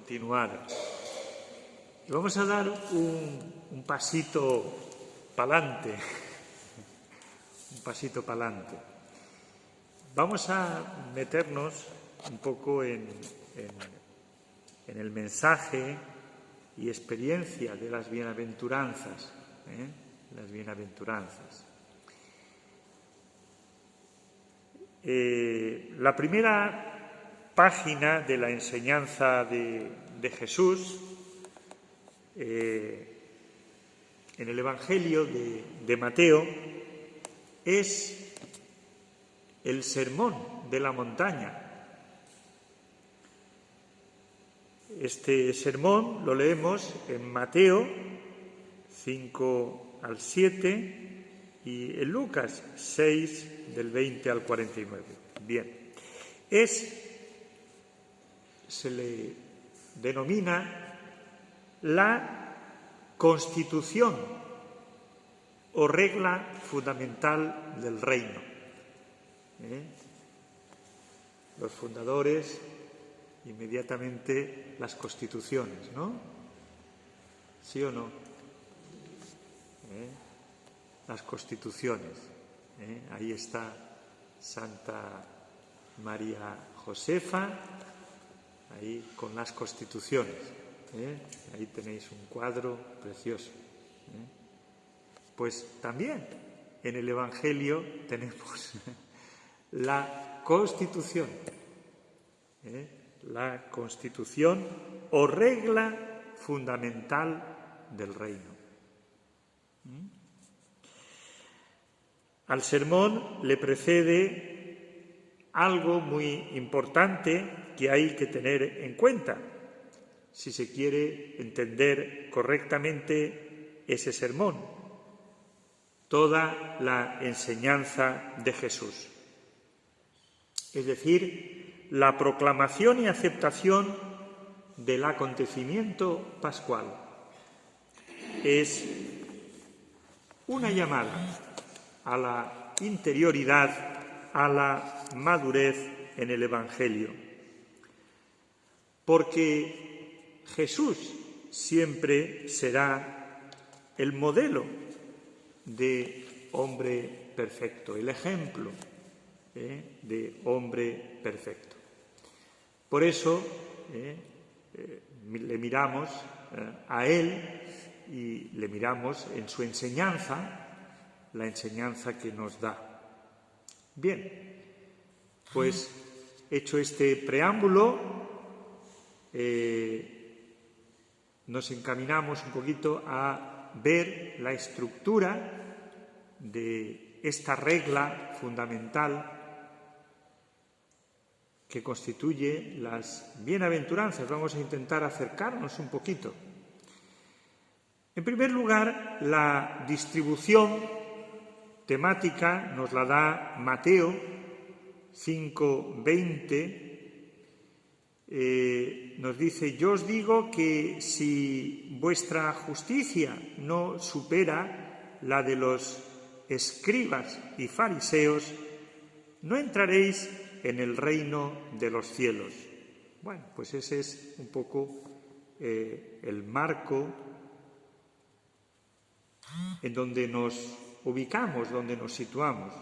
continuar. Y vamos a dar un pasito pa'lante. Un pasito pa'lante. Vamos a meternos un poco en el mensaje y experiencia de las bienaventuranzas. Las bienaventuranzas. La primera página de la enseñanza de Jesús en el Evangelio de Mateo es el Sermón de la Montaña. Este sermón lo leemos en Mateo 5 al 7 y en Lucas 6 del 20 al 49. Bien, se le denomina la constitución o regla fundamental del reino. Los fundadores, inmediatamente las constituciones, ¿no? ¿Sí o no? Las constituciones. Ahí está Santa María Josefa, ahí con las constituciones. Ahí tenéis un cuadro precioso. Pues también en el Evangelio tenemos la Constitución. La Constitución o regla fundamental del reino. Al sermón le precede algo muy importante que hay que tener en cuenta si se quiere entender correctamente ese sermón, toda la enseñanza de Jesús. Es decir, la proclamación y aceptación del acontecimiento pascual. Es una llamada a la interioridad, a la madurez en el Evangelio. Porque Jesús siempre será el modelo de hombre perfecto, el ejemplo de hombre perfecto. Por eso le miramos a él y le miramos en su enseñanza, la enseñanza que nos da. Bien, pues hecho este preámbulo, nos encaminamos un poquito a ver la estructura de esta regla fundamental que constituye las bienaventuranzas. Vamos a intentar acercarnos un poquito. En primer lugar, la distribución temática nos la da Mateo 5:20. Nos dice: yo os digo que si vuestra justicia no supera la de los escribas y fariseos, no entraréis en el reino de los cielos. Bueno, pues ese es un poco el marco en donde nos ubicamos, donde nos situamos.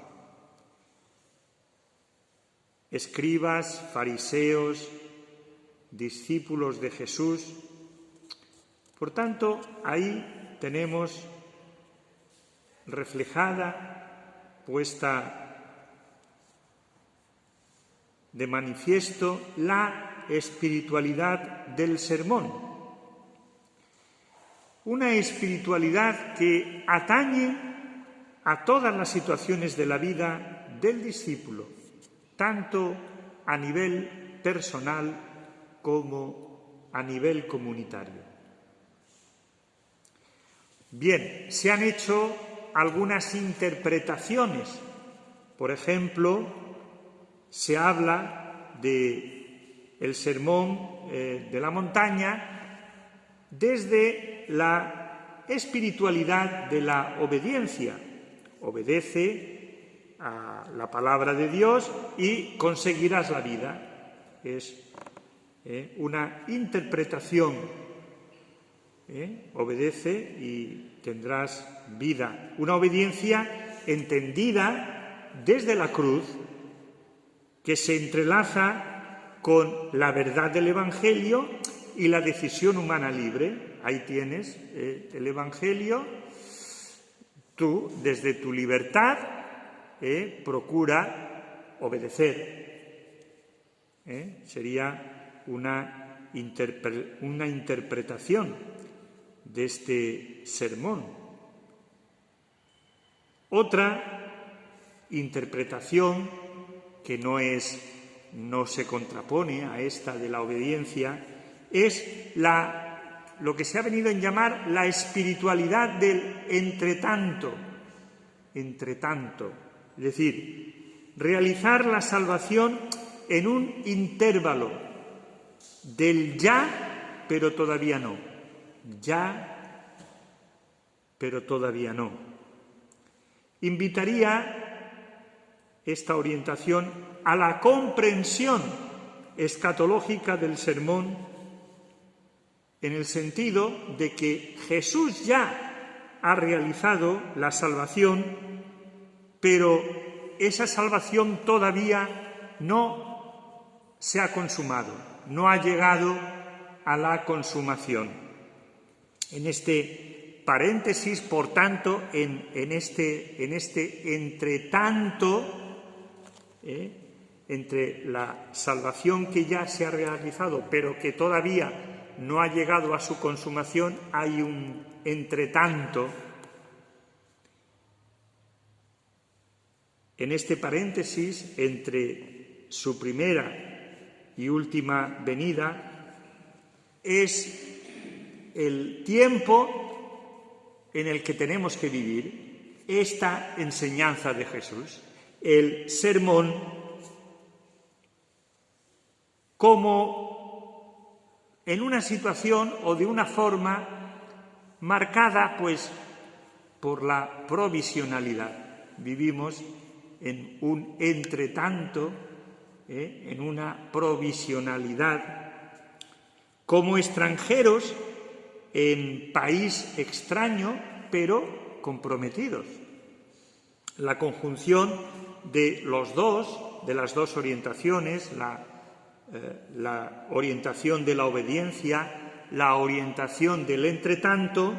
Escribas, fariseos, discípulos de Jesús. Por tanto, ahí tenemos reflejada, puesta de manifiesto, la espiritualidad del sermón. Una espiritualidad que atañe a todas las situaciones de la vida del discípulo, tanto a nivel personal como a nivel comunitario. Bien, se han hecho algunas interpretaciones. Por ejemplo, se habla del sermón de la montaña desde la espiritualidad de la obediencia. Obedece a la palabra de Dios y conseguirás la vida. Es una interpretación. Obedece y tendrás vida. Una obediencia entendida desde la cruz, que se entrelaza con la verdad del Evangelio y la decisión humana libre. Ahí tienes el Evangelio. Tú, desde tu libertad, procura obedecer. Sería una interpretación de este sermón. Otra interpretación que no se contrapone a esta de la obediencia es lo que se ha venido a llamar la espiritualidad del entretanto. Entretanto, es decir, realizar la salvación en un intervalo del ya, pero todavía no. Ya, pero todavía no. Invitaría esta orientación a la comprensión escatológica del sermón, en el sentido de que Jesús ya ha realizado la salvación, pero esa salvación todavía no se ha consumado, no ha llegado a la consumación. En este paréntesis, por tanto, en este entretanto, entre la salvación que ya se ha realizado, pero que todavía no ha llegado a su consumación, hay un entretanto. En este paréntesis, entre su primera y última venida, es el tiempo en el que tenemos que vivir esta enseñanza de Jesús, el sermón, como en una situación o de una forma marcada, pues, por la provisionalidad. Vivimos en un entretanto, en una provisionalidad, como extranjeros en país extraño, pero comprometidos. La conjunción de las dos orientaciones, la orientación de la obediencia, la orientación del entretanto,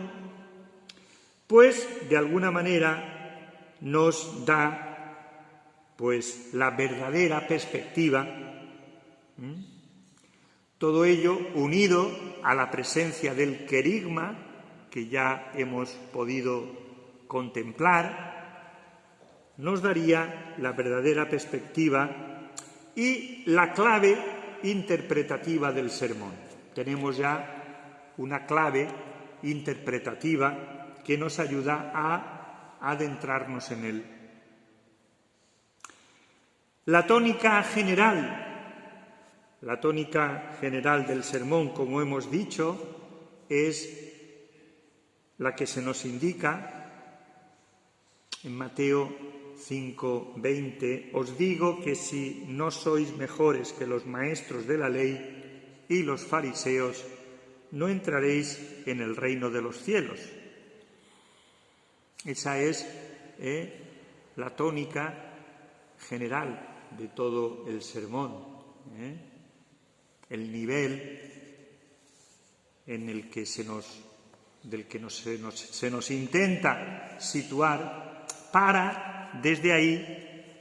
pues de alguna manera nos da pues la verdadera perspectiva. Todo ello unido a la presencia del querigma, que ya hemos podido contemplar, nos daría la verdadera perspectiva y la clave interpretativa del sermón. Tenemos ya una clave interpretativa que nos ayuda a adentrarnos en él. La tónica general del sermón, como hemos dicho, es la que se nos indica en Mateo 5:20. Os digo que si no sois mejores que los maestros de la ley y los fariseos, no entraréis en el reino de los cielos. Esa es la tónica general de todo el sermón, el nivel en el que se nos intenta situar para, desde ahí,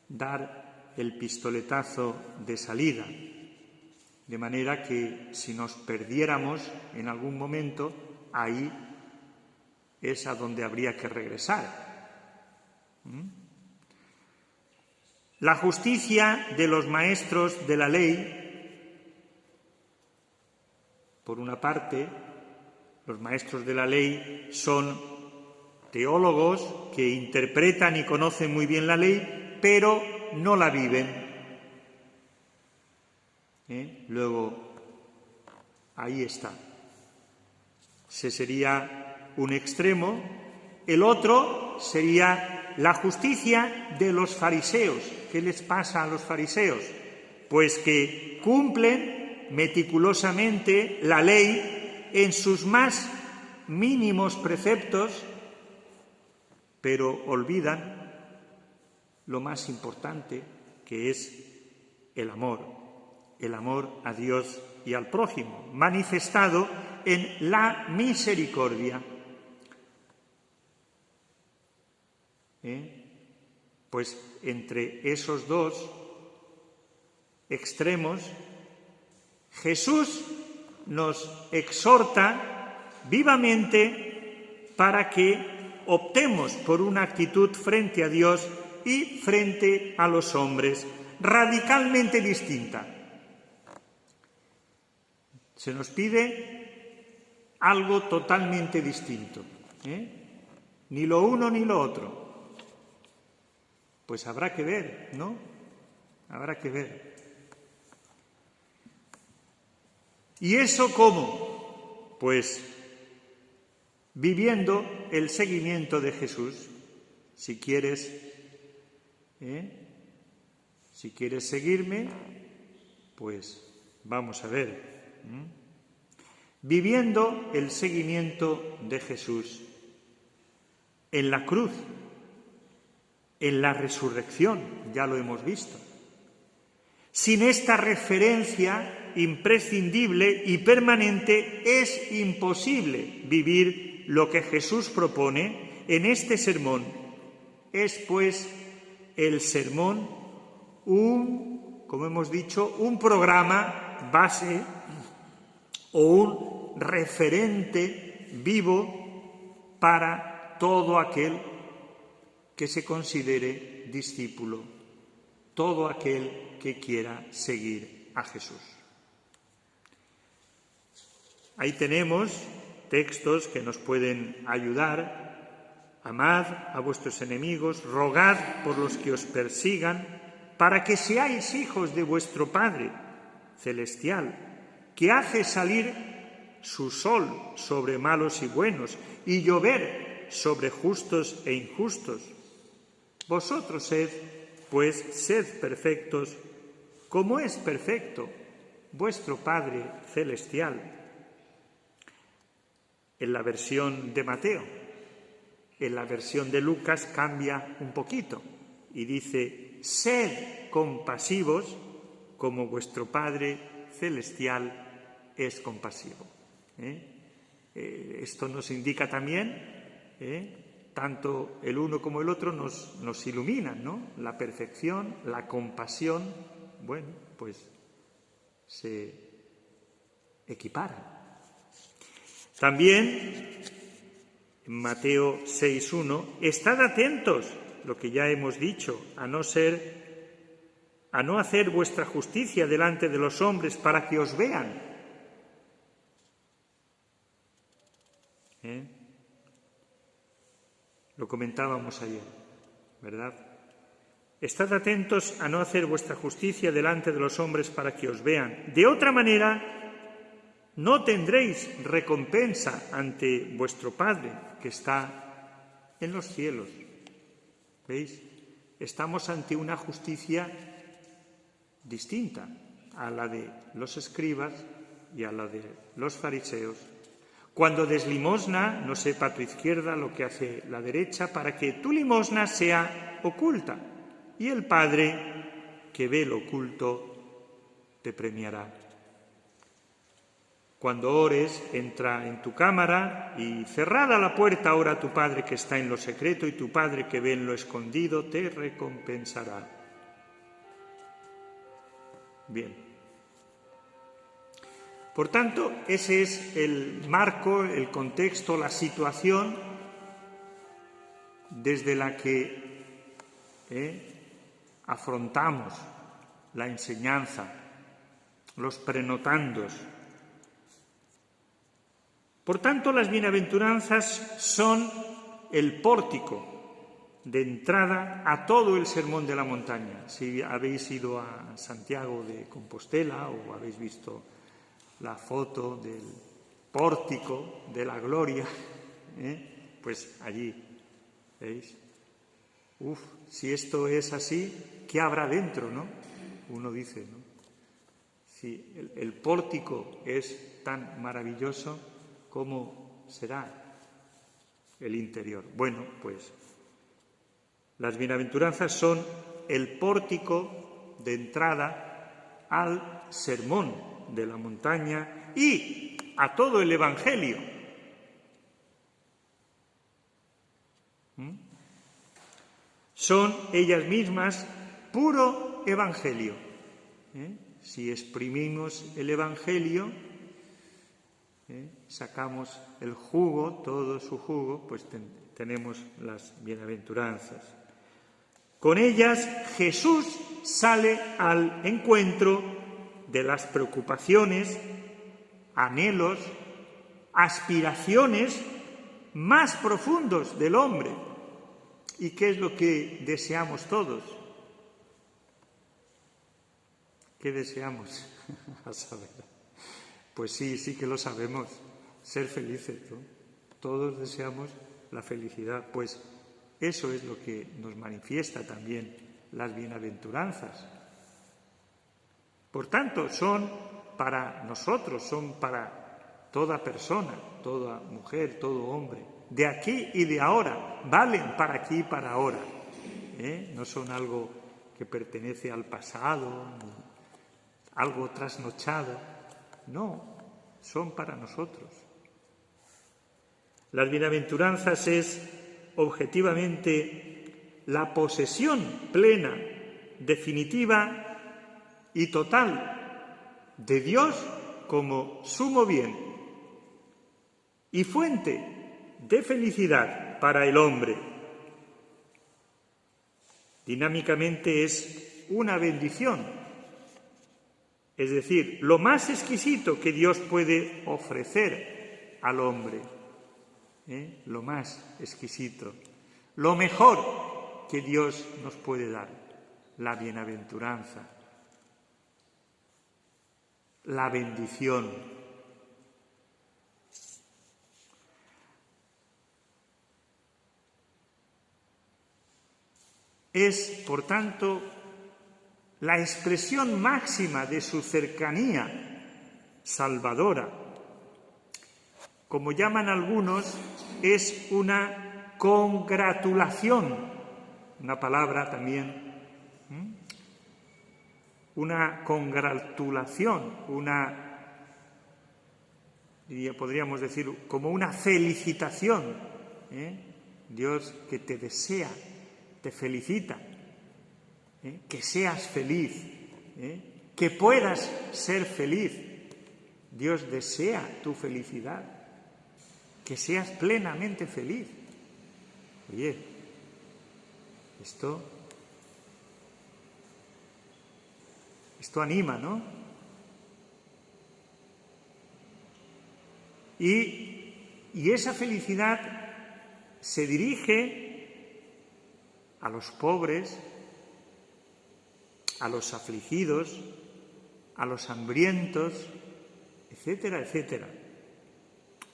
dar el pistoletazo de salida, de manera que si nos perdiéramos en algún momento, ahí es a donde habría que regresar. La justicia de los maestros de la ley, por una parte, los maestros de la ley son teólogos que interpretan y conocen muy bien la ley, pero no la viven. Luego, ahí está. Ese sería un extremo. El otro sería la justicia de los fariseos. ¿Qué les pasa a los fariseos? Pues que cumplen meticulosamente la ley en sus más mínimos preceptos, pero olvidan lo más importante, que es el amor a Dios y al prójimo, manifestado en la misericordia. Pues entre esos dos extremos, Jesús nos exhorta vivamente para que optemos por una actitud frente a Dios y frente a los hombres radicalmente distinta. Se nos pide algo totalmente distinto, ni lo uno ni lo otro. Pues habrá que ver, ¿no? Habrá que ver. ¿Y eso cómo? Pues viviendo el seguimiento de Jesús. Si quieres seguirme, pues vamos a ver. Viviendo el seguimiento de Jesús en la cruz, en la resurrección, ya lo hemos visto. Sin esta referencia imprescindible y permanente es imposible vivir lo que Jesús propone en este sermón. Es, pues, el sermón como hemos dicho, un programa base o un referente vivo para todo aquel que se considere discípulo, todo aquel que quiera seguir a Jesús. Ahí tenemos textos que nos pueden ayudar. Amad a vuestros enemigos, rogad por los que os persigan, para que seáis hijos de vuestro Padre celestial, que hace salir su sol sobre malos y buenos y llover sobre justos e injustos. Vosotros sed perfectos, como es perfecto vuestro Padre celestial. En la versión de Mateo, en la versión de Lucas cambia un poquito y dice: sed compasivos, como vuestro Padre celestial es compasivo. Esto nos indica también, tanto el uno como el otro nos iluminan, ¿no? La perfección, la compasión, bueno, pues se equiparan. También en Mateo 6:1, estad atentos, lo que ya hemos dicho, a no hacer vuestra justicia delante de los hombres para que os vean. Lo comentábamos ayer, ¿verdad? Estad atentos a no hacer vuestra justicia delante de los hombres para que os vean. De otra manera, no tendréis recompensa ante vuestro Padre que está en los cielos. ¿Veis? Estamos ante una justicia distinta a la de los escribas y a la de los fariseos. Cuando des limosna, no sepa tu izquierda lo que hace la derecha, para que tu limosna sea oculta, y el Padre que ve lo oculto te premiará. Cuando ores, entra en tu cámara y cerrada la puerta, ora a tu Padre que está en lo secreto, y tu Padre que ve en lo escondido te recompensará. Bien. Por tanto, ese es el marco, el contexto, la situación desde la que afrontamos la enseñanza, los prenotandos. Por tanto, las bienaventuranzas son el pórtico de entrada a todo el Sermón de la Montaña. Si habéis ido a Santiago de Compostela o habéis visto la foto del pórtico de la gloria, pues allí, ¿veis? Si esto es así, ¿qué habrá dentro, no? Uno dice, ¿no? Si el pórtico es tan maravilloso, ¿cómo será el interior? Bueno, pues las bienaventuranzas son el pórtico de entrada al sermón de la montaña y a todo el Evangelio. Son ellas mismas puro Evangelio. Si exprimimos el Evangelio, sacamos el jugo, todo su jugo, pues tenemos las bienaventuranzas. Con ellas Jesús sale al encuentro de las preocupaciones, anhelos, aspiraciones más profundos del hombre. ¿Y qué es lo que deseamos todos? ¿Qué deseamos? A saber. Pues sí que lo sabemos, ser felices, ¿no? Todos deseamos la felicidad, pues eso es lo que nos manifiesta también las bienaventuranzas. Por tanto, son para nosotros, son para toda persona, toda mujer, todo hombre, de aquí y de ahora, valen para aquí y para ahora. No son algo que pertenece al pasado, algo trasnochado, no, son para nosotros. Las bienaventuranzas es objetivamente la posesión plena, definitiva y total de Dios como sumo bien y fuente de felicidad para el hombre. Dinámicamente es una bendición. Es decir, lo más exquisito que Dios puede ofrecer al hombre, lo más exquisito, lo mejor que Dios nos puede dar, la bienaventuranza, la bendición. Es, por tanto, la expresión máxima de su cercanía salvadora. Como llaman algunos, es una congratulación, una palabra también, una congratulación, podríamos decir, como una felicitación. Dios que te desea, te felicita. Que seas feliz, que puedas ser feliz. Dios desea tu felicidad, que seas plenamente feliz. Oye, esto anima, ¿no? Y esa felicidad se dirige a los pobres, a los afligidos, a los hambrientos, etcétera, etcétera.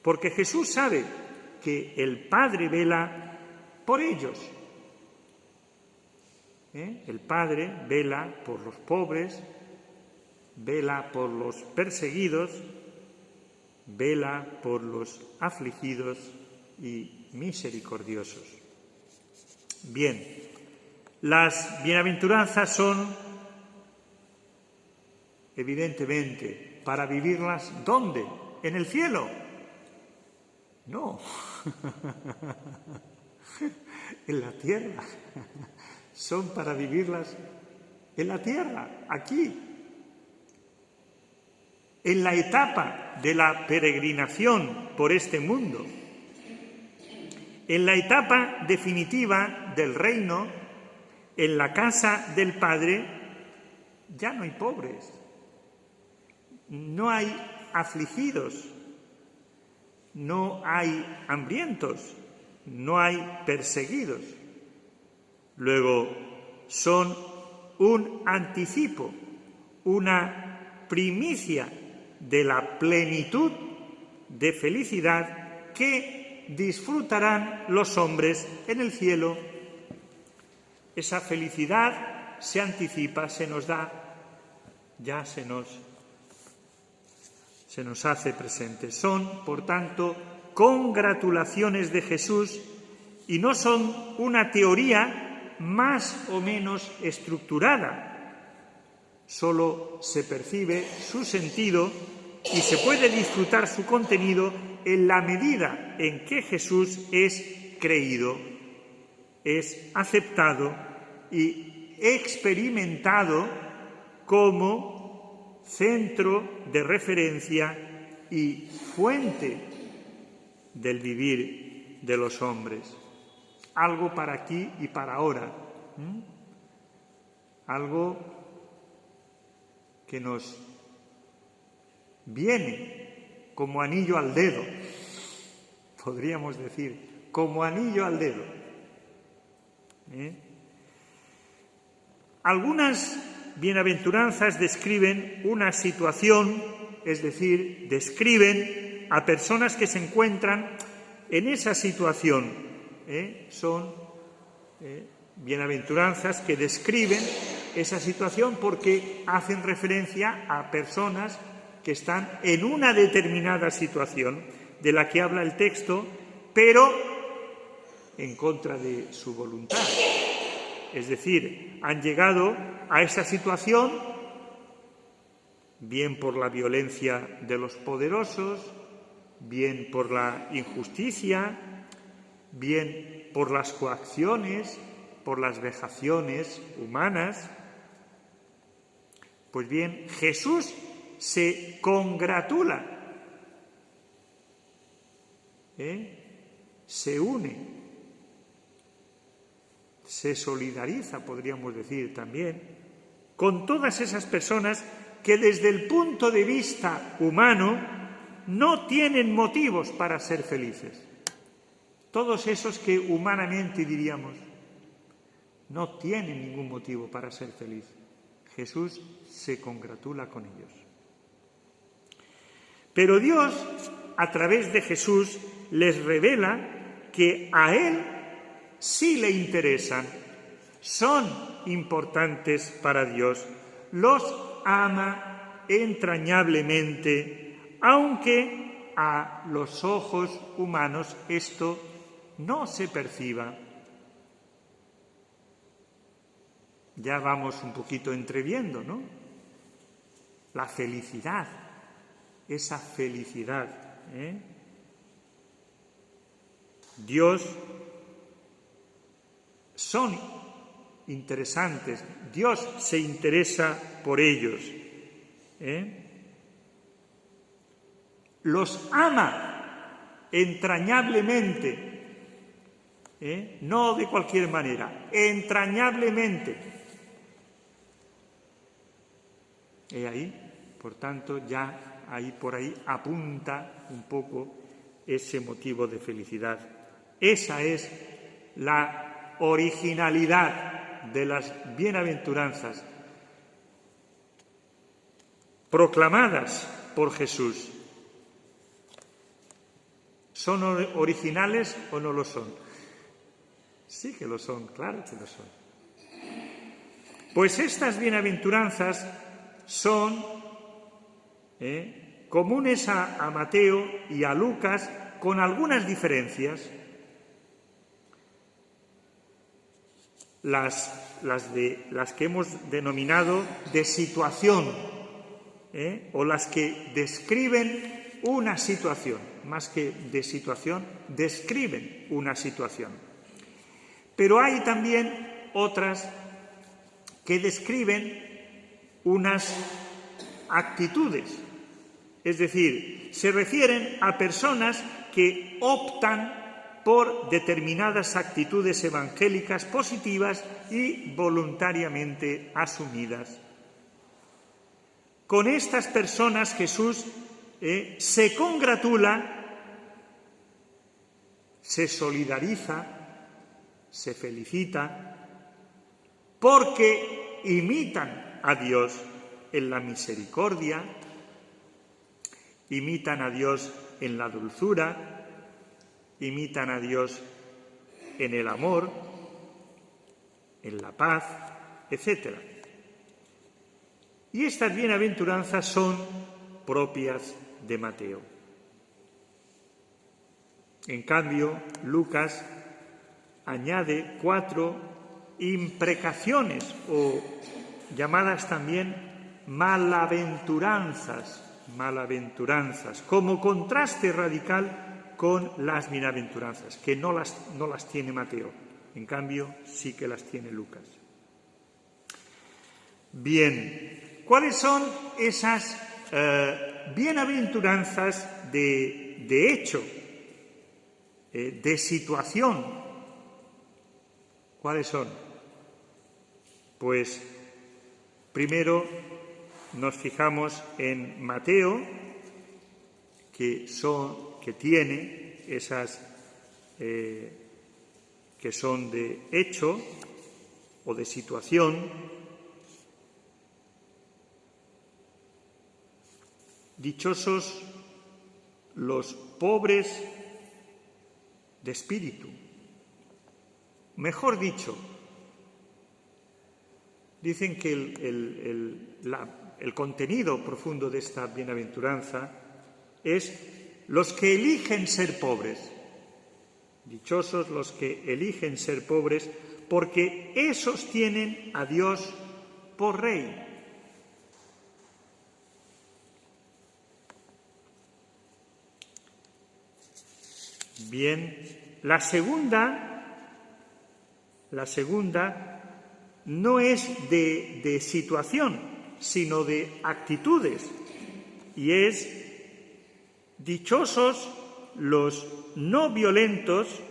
Porque Jesús sabe que el Padre vela por ellos. El Padre vela por los pobres, vela por los perseguidos, vela por los afligidos y misericordiosos. Bien, las bienaventuranzas son evidentemente, para vivirlas, ¿dónde? ¿En el cielo? No, en la tierra. Son para vivirlas en la tierra, aquí. En la etapa de la peregrinación por este mundo. En la etapa definitiva del reino, en la casa del Padre, ya no hay pobres. No hay afligidos, no hay hambrientos, no hay perseguidos. Luego, son un anticipo, una primicia de la plenitud de felicidad que disfrutarán los hombres en el cielo. Esa felicidad se anticipa, se nos da, ya se nos se nos hace presente. Son, por tanto, congratulaciones de Jesús y no son una teoría más o menos estructurada. Solo se percibe su sentido y se puede disfrutar su contenido en la medida en que Jesús es creído, es aceptado y experimentado como centro de referencia y fuente del vivir de los hombres. Algo para aquí y para ahora. Algo que nos viene como anillo al dedo, podríamos decir, como anillo al dedo. Algunas bienaventuranzas describen una situación, es decir, describen a personas que se encuentran en esa situación. Son bienaventuranzas que describen esa situación porque hacen referencia a personas que están en una determinada situación de la que habla el texto, pero en contra de su voluntad. Es decir, han llegado a esa situación bien por la violencia de los poderosos, bien por la injusticia, bien por las coacciones, por las vejaciones humanas. Pues bien, Jesús se congratula, se une, se solidariza, podríamos decir también, con todas esas personas que desde el punto de vista humano no tienen motivos para ser felices. Todos esos que humanamente diríamos no tienen ningún motivo para ser feliz. Jesús se congratula con ellos. Pero Dios, a través de Jesús, les revela que a Él sí le interesan, son importantes para Dios, los ama entrañablemente, aunque a los ojos humanos esto no se perciba. Ya vamos un poquito entreviendo, ¿no? La felicidad, esa felicidad. Dios son interesantes, Dios se interesa por ellos. Los ama entrañablemente, no de cualquier manera, entrañablemente. Y ahí, por tanto, ya ahí por ahí apunta un poco ese motivo de felicidad. Esa es la originalidad de las bienaventuranzas proclamadas por Jesús. ¿Son originales o no lo son? Sí que lo son, claro que lo son. Pues estas bienaventuranzas son comunes a Mateo y a Lucas con algunas diferencias. Las que hemos denominado de situación, o las que describen una situación, más que de situación, describen una situación. Pero hay también otras que describen unas actitudes, es decir, se refieren a personas que optan por determinadas actitudes evangélicas positivas y voluntariamente asumidas. Con estas personas Jesús se congratula, se solidariza, se felicita, porque imitan a Dios en la misericordia, imitan a Dios en la dulzura, imitan a Dios en el amor, en la paz, etc. Y estas bienaventuranzas son propias de Mateo. En cambio, Lucas añade 4 imprecaciones o llamadas también malaventuranzas, como contraste radical con las bienaventuranzas, que no las tiene Mateo, en cambio sí que las tiene Lucas. Bien, ¿cuáles son esas bienaventuranzas de hecho, de situación? ¿Cuáles son? Pues primero nos fijamos en Mateo, que tiene esas que son de hecho o de situación. Dichosos los pobres de espíritu. Mejor dicho, dicen que el contenido profundo de esta bienaventuranza es los que eligen ser pobres. Dichosos los que eligen ser pobres, porque esos tienen a Dios por Rey. Bien, la segunda no es de situación, sino de actitudes, y es dichosos los no violentos,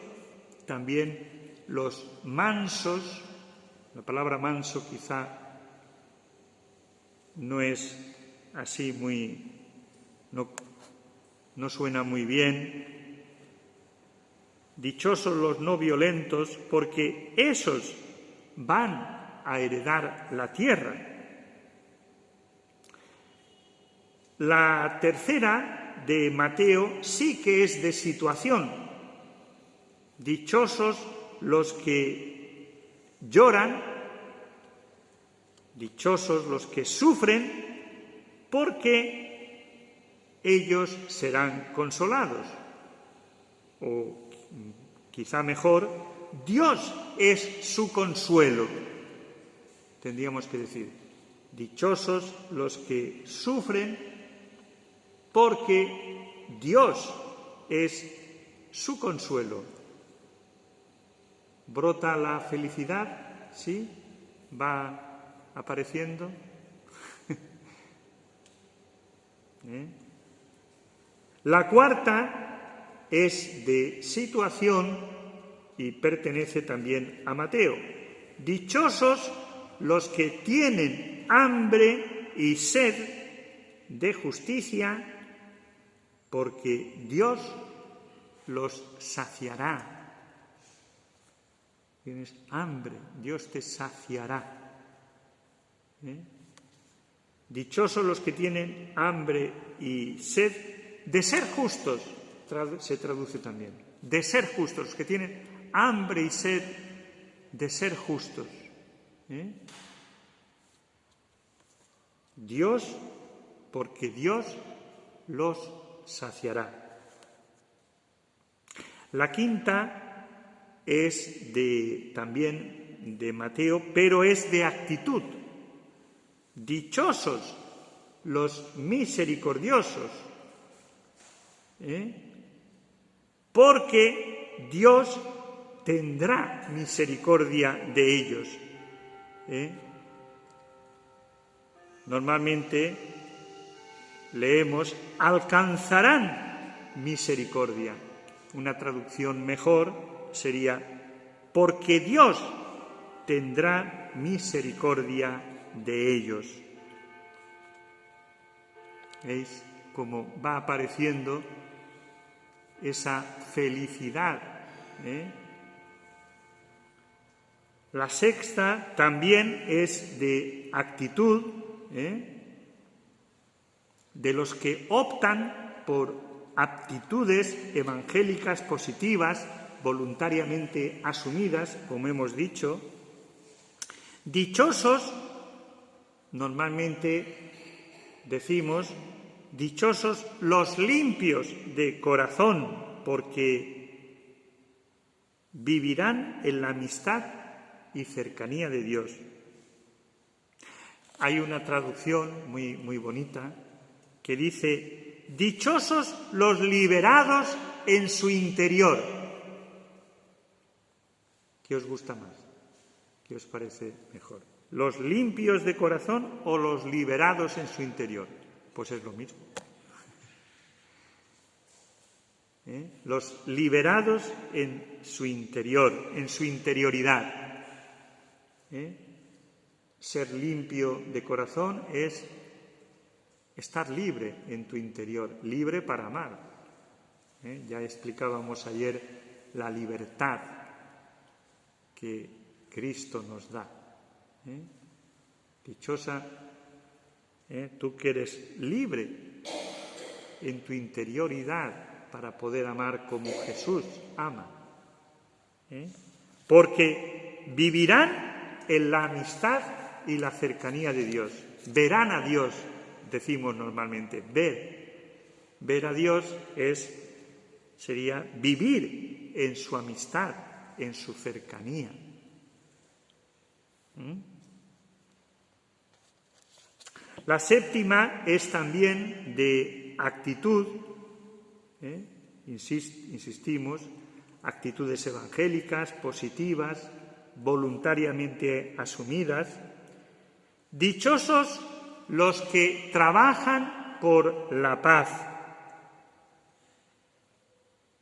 también los mansos. La palabra manso quizá no es así no suena muy bien. Dichosos los no violentos, porque esos van a heredar la tierra. La tercera de Mateo sí que es de situación. Dichosos los que lloran, dichosos los que sufren, porque ellos serán consolados. O quizá mejor, Dios es su consuelo. Tendríamos que decir, dichosos los que sufren, porque Dios es su consuelo. ¿Brota la felicidad? ¿Sí? ¿Va apareciendo? La cuarta es de situación y pertenece también a Mateo. Dichosos los que tienen hambre y sed de justicia, porque Dios los saciará. Tienes hambre, Dios te saciará. Dichosos los que tienen hambre y sed de ser justos, se traduce también, de ser justos, los que tienen hambre y sed de ser justos. Dios, porque Dios los saciará. La quinta es también de Mateo, pero es de actitud. Dichosos los misericordiosos, porque Dios tendrá misericordia de ellos. Normalmente leemos alcanzarán misericordia. Una traducción mejor sería porque Dios tendrá misericordia de ellos. ¿Veis cómo va apareciendo esa felicidad? La sexta también es de actitud, de los que optan por aptitudes evangélicas positivas, voluntariamente asumidas, como hemos dicho. Dichosos, normalmente decimos, Dichosos los limpios de corazón, porque vivirán en la amistad y cercanía de Dios. Hay una traducción muy bonita que dice: dichosos los liberados en su interior. ¿Qué os gusta más? ¿Qué os parece mejor? ¿Los limpios de corazón o los liberados en su interior? Pues es lo mismo. Los liberados en su interior, en su interioridad. Ser limpio de corazón es estar libre en tu interior, libre para amar. Ya explicábamos ayer la libertad que Cristo nos da. Dichosa, tú que eres libre en tu interioridad para poder amar como Jesús ama. Porque vivirán en la amistad y la cercanía de Dios. Verán a Dios, decimos normalmente. Ver a Dios sería vivir en su amistad, en su cercanía. La séptima es también de actitud, insistimos, actitudes evangélicas, positivas, voluntariamente asumidas. Dichosos los que trabajan por la paz.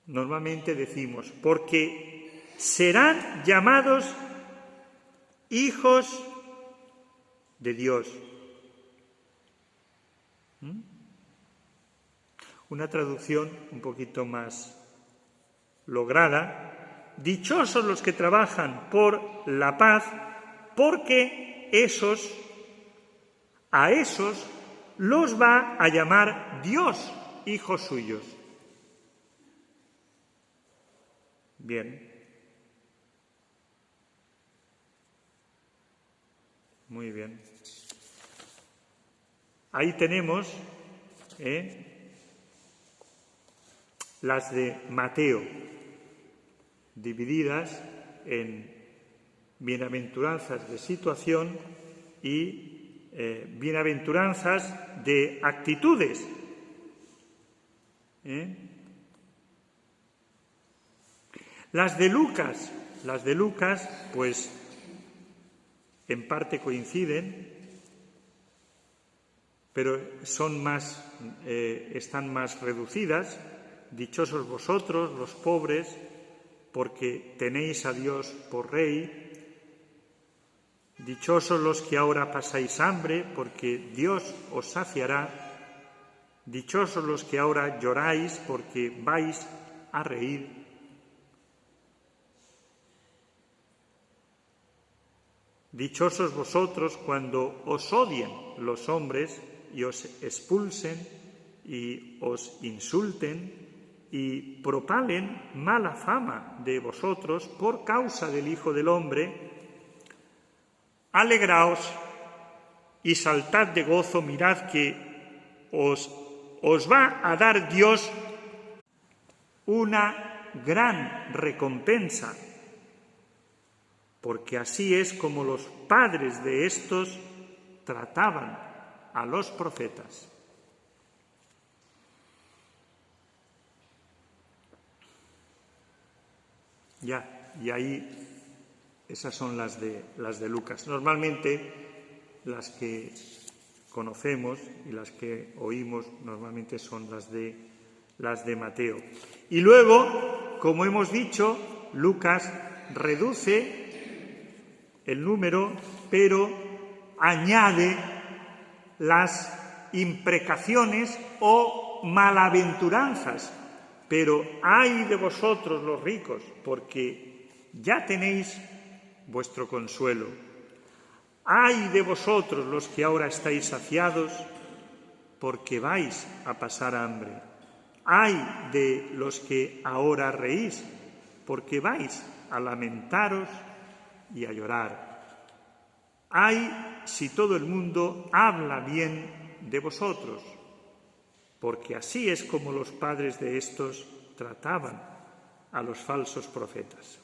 Normalmente decimos, porque serán llamados hijos de Dios. Una traducción un poquito más lograda: dichosos los que trabajan por la paz, porque a esos los va a llamar Dios hijos suyos. Bien. Muy bien. Ahí tenemos las de Mateo, divididas en bienaventuranzas de situación y bienaventuranzas de actitudes. Las de Lucas, pues en parte coinciden, pero están más reducidas. Dichosos vosotros, los pobres, porque tenéis a Dios por Rey. Dichosos los que ahora pasáis hambre, porque Dios os saciará. Dichosos los que ahora lloráis, porque vais a reír. Dichosos vosotros cuando os odien los hombres y os expulsen y os insulten y propalen mala fama de vosotros por causa del Hijo del Hombre. Alegraos y saltad de gozo, mirad que os va a dar Dios una gran recompensa, porque así es como los padres de estos trataban a los profetas. Ya, y ahí esas son las de Lucas. Normalmente las que conocemos y las que oímos normalmente son las de Mateo. Y luego, como hemos dicho, Lucas reduce el número, pero añade las imprecaciones o malaventuranzas. Pero ay de vosotros los ricos, porque ya tenéis vuestro consuelo. Ay de vosotros los que ahora estáis saciados, porque vais a pasar hambre. Ay de los que ahora reís, porque vais a lamentaros y a llorar. Ay si todo el mundo habla bien de vosotros. porque así es como los padres de estos trataban a los falsos profetas.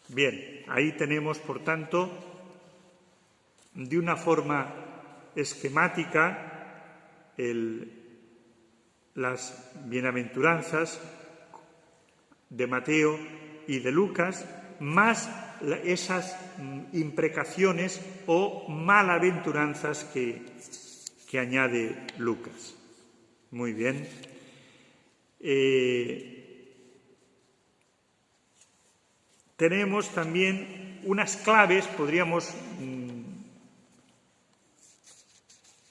Bien, ahí tenemos, por tanto, de una forma esquemática las bienaventuranzas de Mateo y de Lucas, más esas imprecaciones o malaventuranzas que añade Lucas. Muy bien. Tenemos también unas claves, podríamos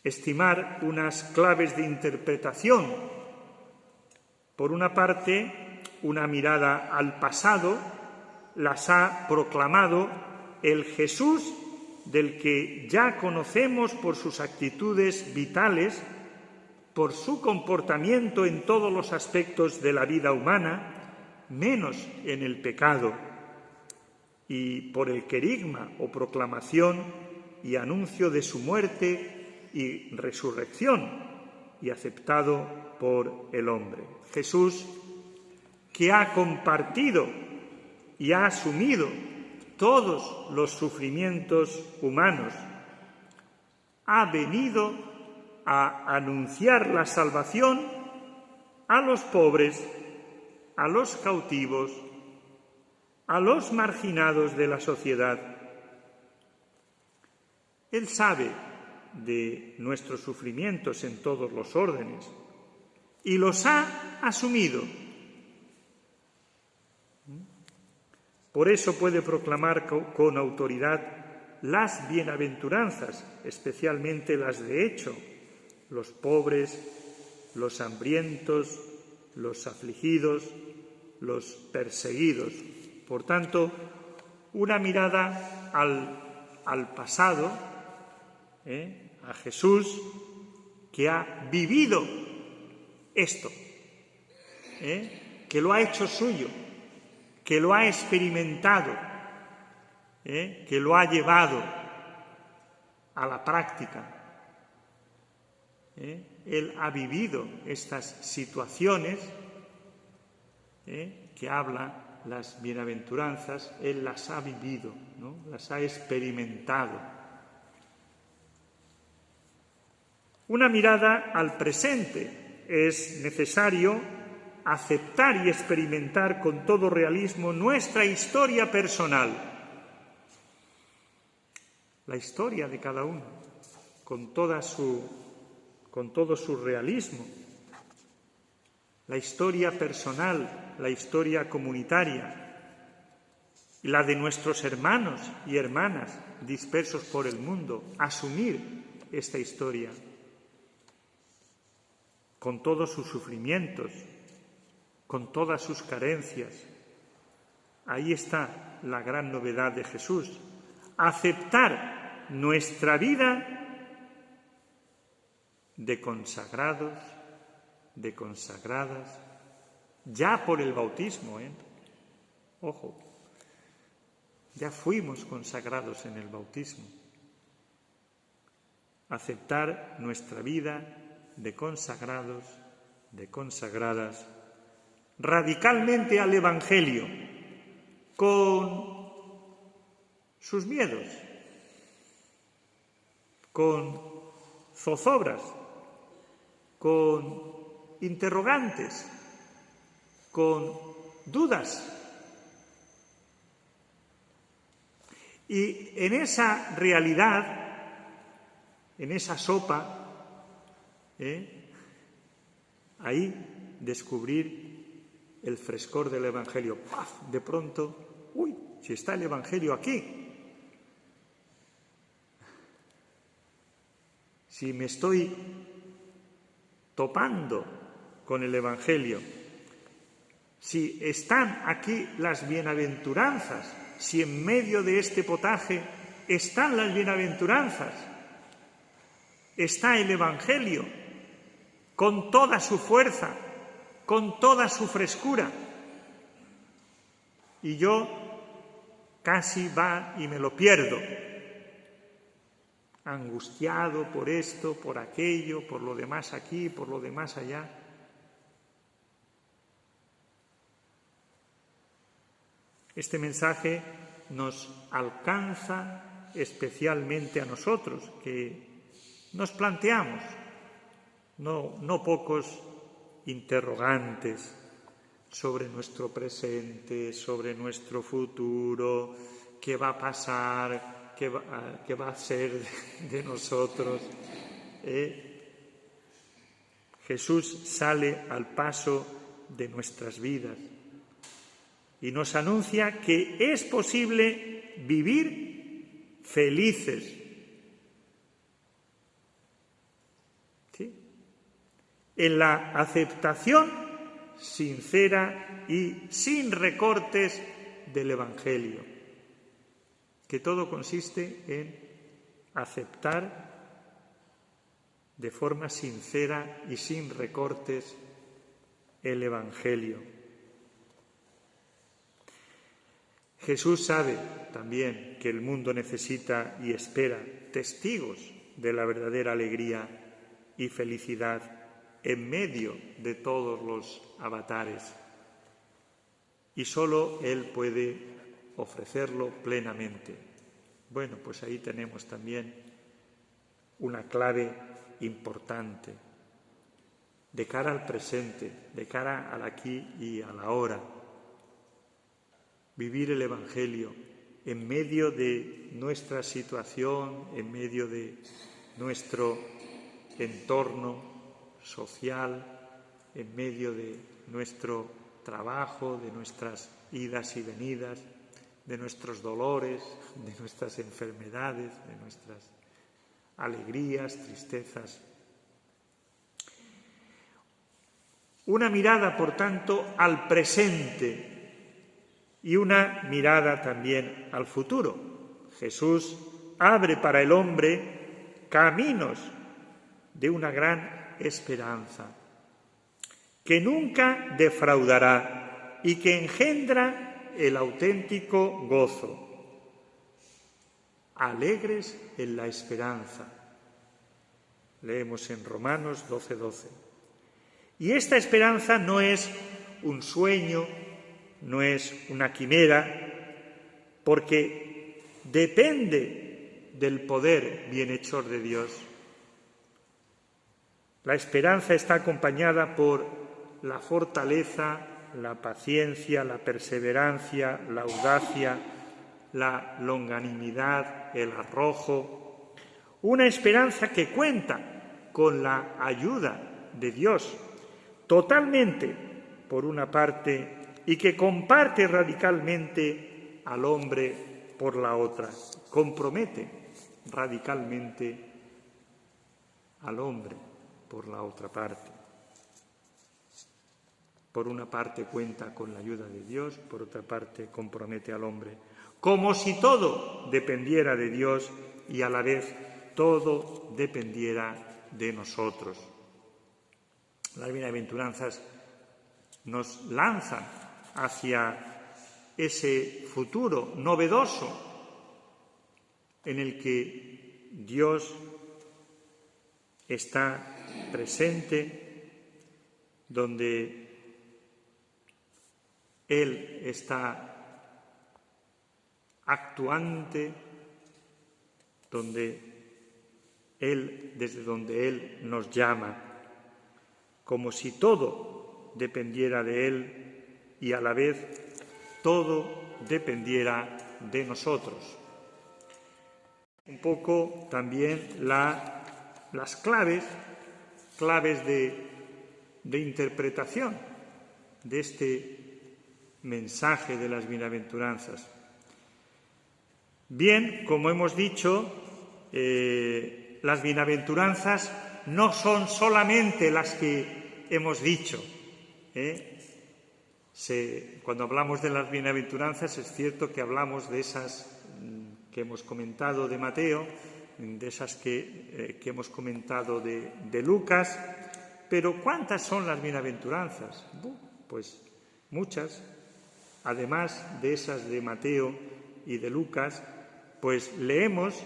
estimar unas claves de interpretación. Por una parte, una mirada al pasado las ha proclamado el Jesús del que ya conocemos por sus actitudes vitales, por su comportamiento en todos los aspectos de la vida humana, menos en el pecado, y por el querigma o proclamación y anuncio de su muerte y resurrección, y aceptado por el hombre. Jesús, que ha compartido y ha asumido todos los sufrimientos humanos, ha venido a anunciar la salvación a los pobres, a los cautivos, a los marginados de la sociedad. Él sabe de nuestros sufrimientos en todos los órdenes y los ha asumido. Por eso puede proclamar con autoridad las bienaventuranzas, especialmente las de hecho, los pobres, los hambrientos, los afligidos, los perseguidos. Por tanto, una mirada al pasado, a Jesús, que ha vivido esto, que lo ha hecho suyo, que lo ha experimentado, que lo ha llevado a la práctica. Él ha vivido estas situaciones que habla las bienaventuranzas, él las ha vivido, ¿no? Las ha experimentado. Una mirada al presente. Es necesario aceptar y experimentar con todo realismo nuestra historia personal, la historia de cada uno, con todo su realismo, la historia personal, la historia comunitaria, la de nuestros hermanos y hermanas dispersos por el mundo, asumir esta historia con todos sus sufrimientos, con todas sus carencias. Ahí está la gran novedad de Jesús, aceptar nuestra vida de consagrados, de consagradas, ya por el bautismo, Ojo, ya fuimos consagrados en el bautismo. Aceptar nuestra vida de consagrados, de consagradas, radicalmente al Evangelio, con sus miedos, con zozobras, con interrogantes, con dudas. Y en esa realidad, en esa sopa, ahí descubrir el frescor del Evangelio. ¡Paf! De pronto, ¡uy! Si está el Evangelio aquí. Si me estoy topando con el Evangelio, si están aquí las bienaventuranzas, si en medio de este potaje están las bienaventuranzas, está el Evangelio con toda su fuerza, con toda su frescura, y yo casi va y me lo pierdo. angustiado por esto, por aquello, por lo demás aquí, por lo demás allá. Este mensaje nos alcanza especialmente a nosotros, que nos planteamos no pocos interrogantes sobre nuestro presente, sobre nuestro futuro, qué va a pasar, qué va a ser de nosotros. Jesús sale al paso de nuestras vidas y nos anuncia que es posible vivir felices. ¿Sí? En la aceptación sincera y sin recortes del Evangelio, que todo consiste en aceptar de forma sincera y sin recortes el Evangelio. Jesús sabe también que el mundo necesita y espera testigos de la verdadera alegría y felicidad en medio de todos los avatares. Y solo Él puede ofrecerlo plenamente. Bueno, pues ahí tenemos también una clave importante de cara al presente, de cara al aquí y a la ahora. Vivir el Evangelio en medio de nuestra situación, en medio de nuestro entorno social, en medio de nuestro trabajo, de nuestras idas y venidas, de nuestros dolores, de nuestras enfermedades, de nuestras alegrías, tristezas. Una mirada, por tanto, al presente y una mirada también al futuro. Jesús abre para el hombre caminos de una gran esperanza que nunca defraudará y que engendra el auténtico gozo. Alegres en la esperanza. Leemos en Romanos 12:12. Y esta esperanza no es un sueño, no es una quimera, porque depende del poder bienhechor de Dios. La esperanza está acompañada por la fortaleza, la paciencia, la perseverancia, la audacia, la longanimidad, el arrojo. Una esperanza que cuenta con la ayuda de Dios, totalmente, por una parte, y que comparte radicalmente al hombre por la otra. Compromete radicalmente al hombre por la otra parte. Por una parte cuenta con la ayuda de Dios, por otra parte compromete al hombre. Como si todo dependiera de Dios y a la vez todo dependiera de nosotros. Las bienaventuranzas nos lanzan hacia ese futuro novedoso en el que Dios está presente, donde Él está actuante, desde donde Él nos llama, como si todo dependiera de Él y a la vez todo dependiera de nosotros. Un poco también las claves de interpretación de este mensaje de las bienaventuranzas. Bien, como hemos dicho, las bienaventuranzas no son solamente las que hemos dicho. Cuando hablamos de las bienaventuranzas es cierto que hablamos de esas que hemos comentado de Mateo, de esas que hemos comentado de Lucas, pero ¿cuántas son las bienaventuranzas? Pues muchas. Además de esas de Mateo y de Lucas, pues leemos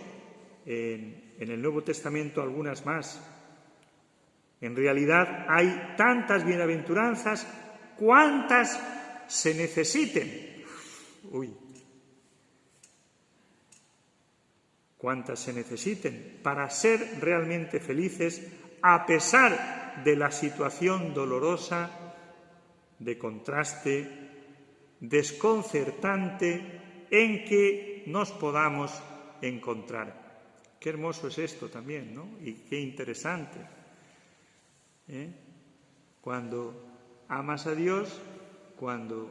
en en el Nuevo Testamento algunas más. En realidad hay tantas bienaventuranzas cuantas se necesiten. Cuantas se necesiten para ser realmente felices a pesar de la situación dolorosa, de contraste, desconcertante en que nos podamos encontrar. Qué hermoso es esto también, ¿no? Y qué interesante. Cuando amas a Dios, cuando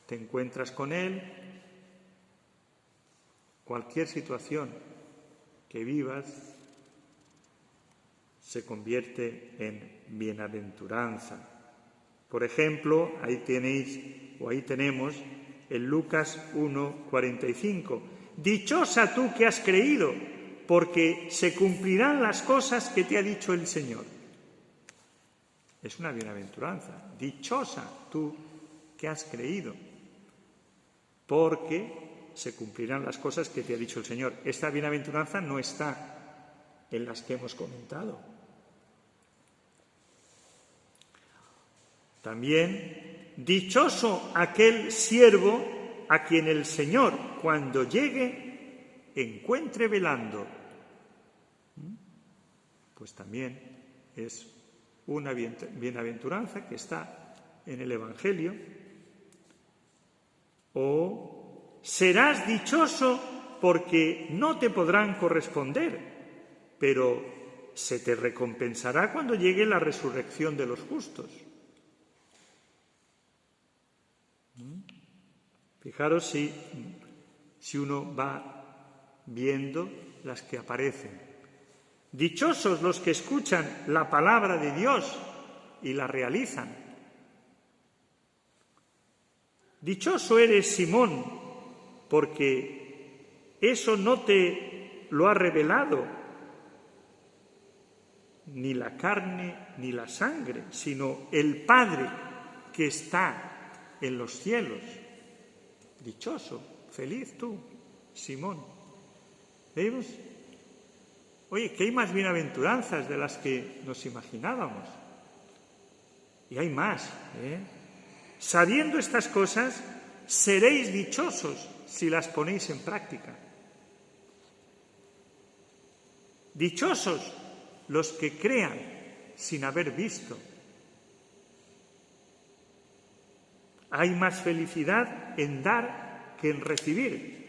te encuentras con Él, cualquier situación que vivas se convierte en bienaventuranza. Por ejemplo, ahí tenemos en Lucas 1:45. Dichosa tú que has creído, porque se cumplirán las cosas que te ha dicho el Señor. Es una bienaventuranza. Dichosa tú que has creído, porque se cumplirán las cosas que te ha dicho el Señor. Esta bienaventuranza no está en las que hemos comentado. También, dichoso aquel siervo a quien el Señor, cuando llegue, encuentre velando. Pues también es una bienaventuranza que está en el Evangelio. O serás dichoso porque no te podrán corresponder, pero se te recompensará cuando llegue la resurrección de los justos. Fijaros si uno va viendo las que aparecen. Dichosos los que escuchan la palabra de Dios y la realizan. Dichoso eres, Simón, porque eso no te lo ha revelado ni la carne ni la sangre, sino el Padre que está en los cielos. Dichoso, feliz tú, Simón. ¿Veis? Oye, que hay más bienaventuranzas de las que nos imaginábamos. Y hay más, Sabiendo estas cosas, seréis dichosos si las ponéis en práctica. Dichosos los que crean sin haber visto. Hay más felicidad en dar que en recibir.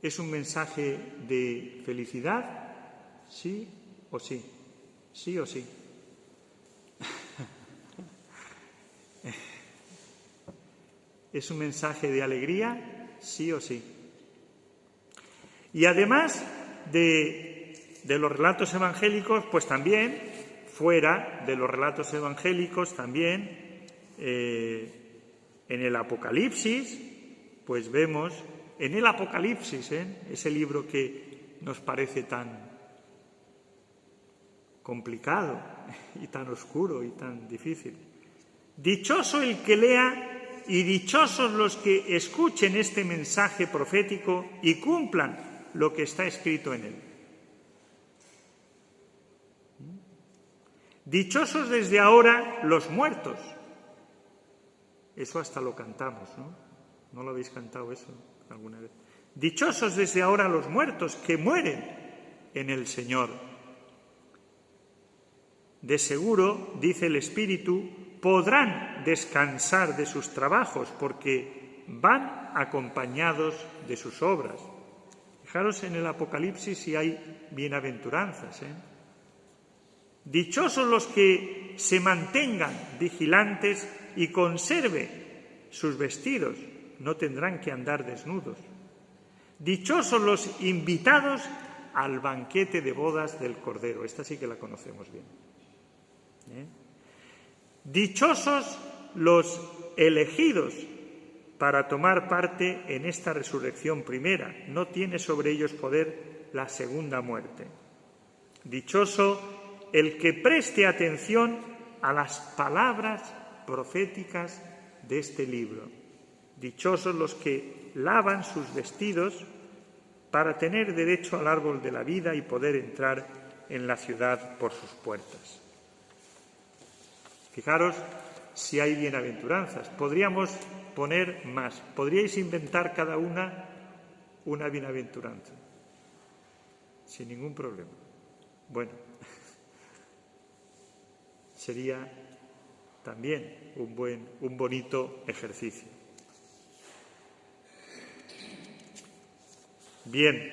¿Es un mensaje de felicidad? ¿Sí o sí? ¿Sí o sí? ¿Es un mensaje de alegría? Sí o sí. Y además de los relatos evangélicos, pues también, fuera de los relatos evangélicos, también en el Apocalipsis, pues vemos, en el Apocalipsis, ese libro que nos parece tan complicado y tan oscuro y tan difícil. Dichoso el que lea y dichosos los que escuchen este mensaje profético y cumplan lo que está escrito en él. Dichosos desde ahora los muertos. Eso hasta lo cantamos, ¿no? ¿No lo habéis cantado eso alguna vez? Dichosos desde ahora los muertos que mueren en el Señor. De seguro, dice el Espíritu, podrán descansar de sus trabajos porque van acompañados de sus obras. Fijaros en el Apocalipsis si hay bienaventuranzas. Dichosos los que se mantengan vigilantes y conserven sus vestidos, no tendrán que andar desnudos. Dichosos los invitados al banquete de bodas del Cordero. Esta sí que la conocemos bien. Dichosos los elegidos para tomar parte en esta resurrección primera. No tiene sobre ellos poder la segunda muerte. Dichoso el que preste atención a las palabras proféticas de este libro. Dichosos los que lavan sus vestidos para tener derecho al árbol de la vida y poder entrar en la ciudad por sus puertas. Fijaros si hay bienaventuranzas. Podríamos poner más. Podríais inventar cada una bienaventuranza, sin ningún problema. Bueno, sería también un bonito ejercicio. Bien,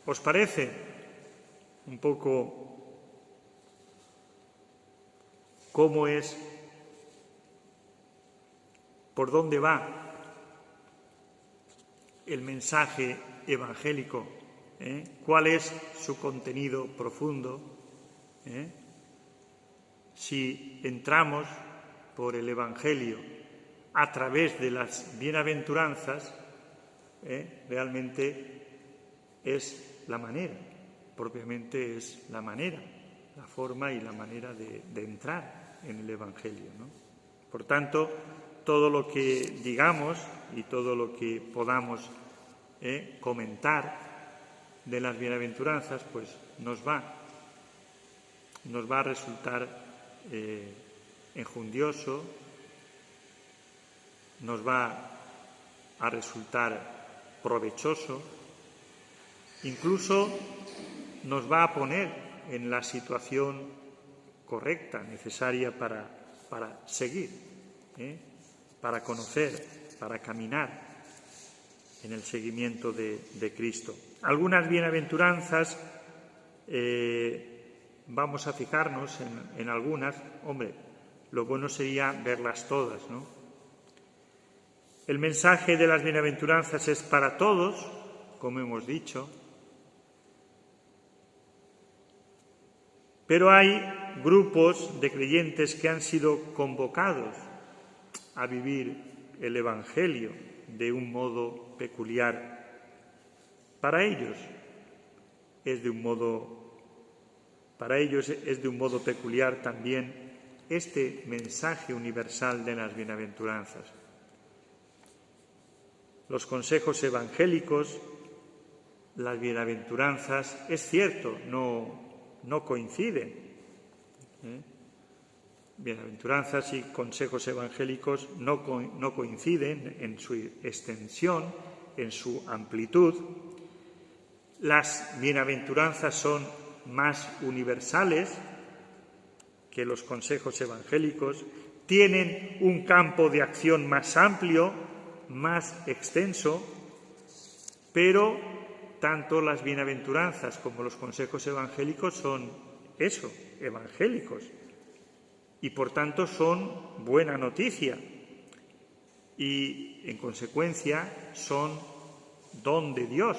¿os parece un poco cómo es, por dónde va el mensaje evangélico? ¿Cuál es su contenido profundo? Si entramos por el Evangelio a través de las bienaventuranzas, realmente es la manera, propiamente es la manera, la forma y la manera de entrar en el Evangelio, ¿no? Por tanto, todo lo que digamos y todo lo que podamos comentar de las bienaventuranzas, pues nos va a resultar enjundioso, nos va a resultar provechoso, incluso nos va a poner en la situación correcta, necesaria para seguir, para conocer, para caminar en el seguimiento de Cristo. Algunas bienaventuranzas, vamos a fijarnos en algunas. Hombre, lo bueno sería verlas todas, ¿no? El mensaje de las bienaventuranzas es para todos, como hemos dicho, pero hay grupos de creyentes que han sido convocados a vivir el Evangelio de un modo peculiar. Para ellos es de un modo peculiar también este mensaje universal de las bienaventuranzas. Los consejos evangélicos, las bienaventuranzas, es cierto, no coinciden. Bienaventuranzas y consejos evangélicos no coinciden en su extensión, en su amplitud. Las bienaventuranzas son más universales que los consejos evangélicos, tienen un campo de acción más amplio, más extenso, pero tanto las bienaventuranzas como los consejos evangélicos son eso, evangélicos, y por tanto son buena noticia y, en consecuencia, son don de Dios.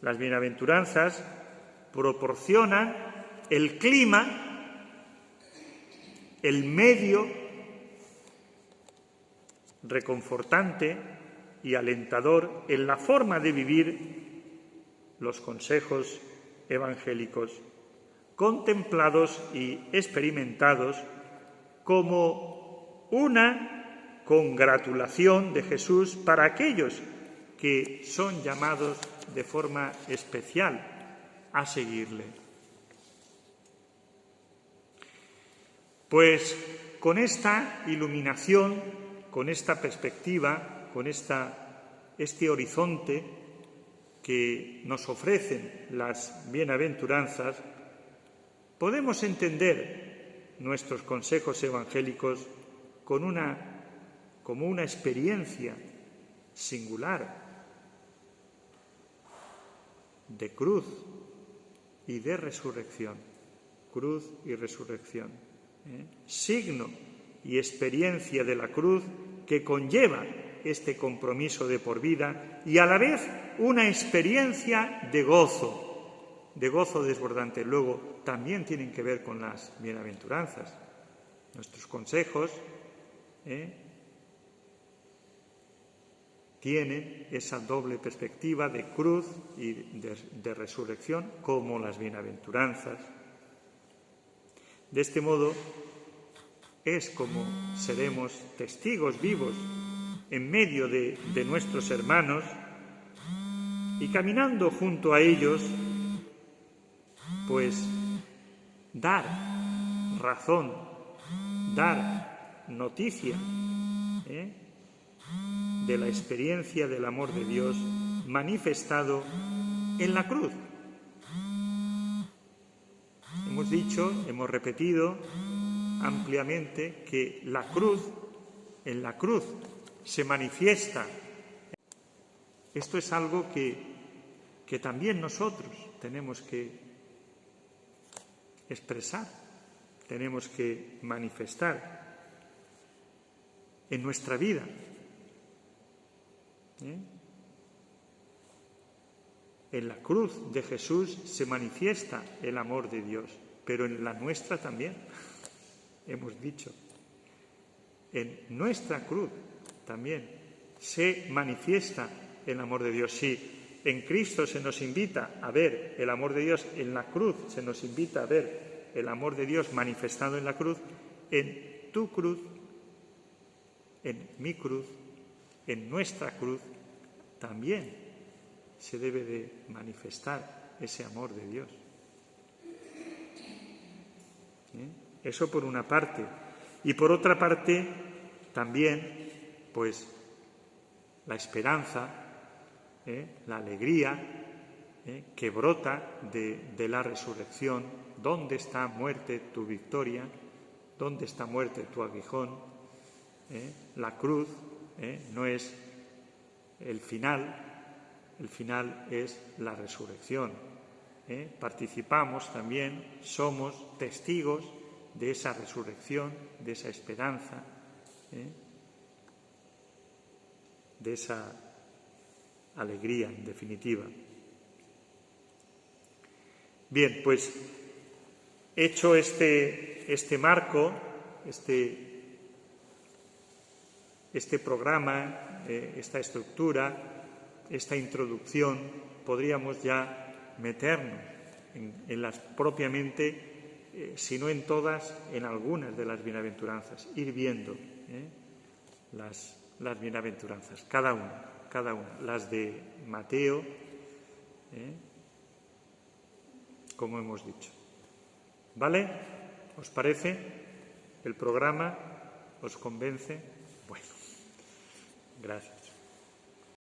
Las bienaventuranzas proporcionan el clima, el medio reconfortante y alentador en la forma de vivir los consejos evangélicos, contemplados y experimentados como una congratulación de Jesús para aquellos que son llamados de forma especial a seguirle. Pues con esta iluminación, con esta perspectiva, con este horizonte que nos ofrecen las bienaventuranzas, podemos entender nuestros consejos evangélicos como una experiencia singular de cruz y de resurrección. Cruz y resurrección. Signo y experiencia de la cruz que conlleva este compromiso de por vida y a la vez una experiencia de gozo desbordante. Luego también tienen que ver con las bienaventuranzas. Nuestros consejos tienen esa doble perspectiva de cruz y de resurrección como las bienaventuranzas. De este modo es como seremos testigos vivos en medio de nuestros hermanos y caminando junto a ellos, pues dar razón, dar noticia de la experiencia del amor de Dios manifestado en la cruz. Hemos dicho, hemos repetido ampliamente que en la cruz se manifiesta. Esto es algo que también nosotros tenemos que expresar, tenemos que manifestar en nuestra vida. En la cruz de Jesús se manifiesta el amor de Dios, pero en la nuestra también, hemos dicho. En nuestra cruz también se manifiesta el amor de Dios. Si en Cristo se nos invita a ver el amor de Dios, en la cruz se nos invita a ver el amor de Dios manifestado en la cruz, en tu cruz, en mi cruz, en nuestra cruz, también se debe de manifestar ese amor de Dios. Eso por una parte. Y por otra parte, también, pues, la esperanza, la alegría que brota de la resurrección. ¿Dónde está, muerte, tu victoria? ¿Dónde está, muerte, tu aguijón? La cruz no es el final es la resurrección. Participamos también, somos testigos de esa resurrección, de esa esperanza, de esa alegría, en definitiva. Bien, pues hecho este marco, este programa, esta estructura, esta introducción, podríamos ya meternos en las propiamente, si no en todas, en algunas de las bienaventuranzas, ir viendo las bienaventuranzas, cada una, las de Mateo, como hemos dicho. ¿Vale? ¿Os parece? ¿El programa os convence? Bueno, gracias.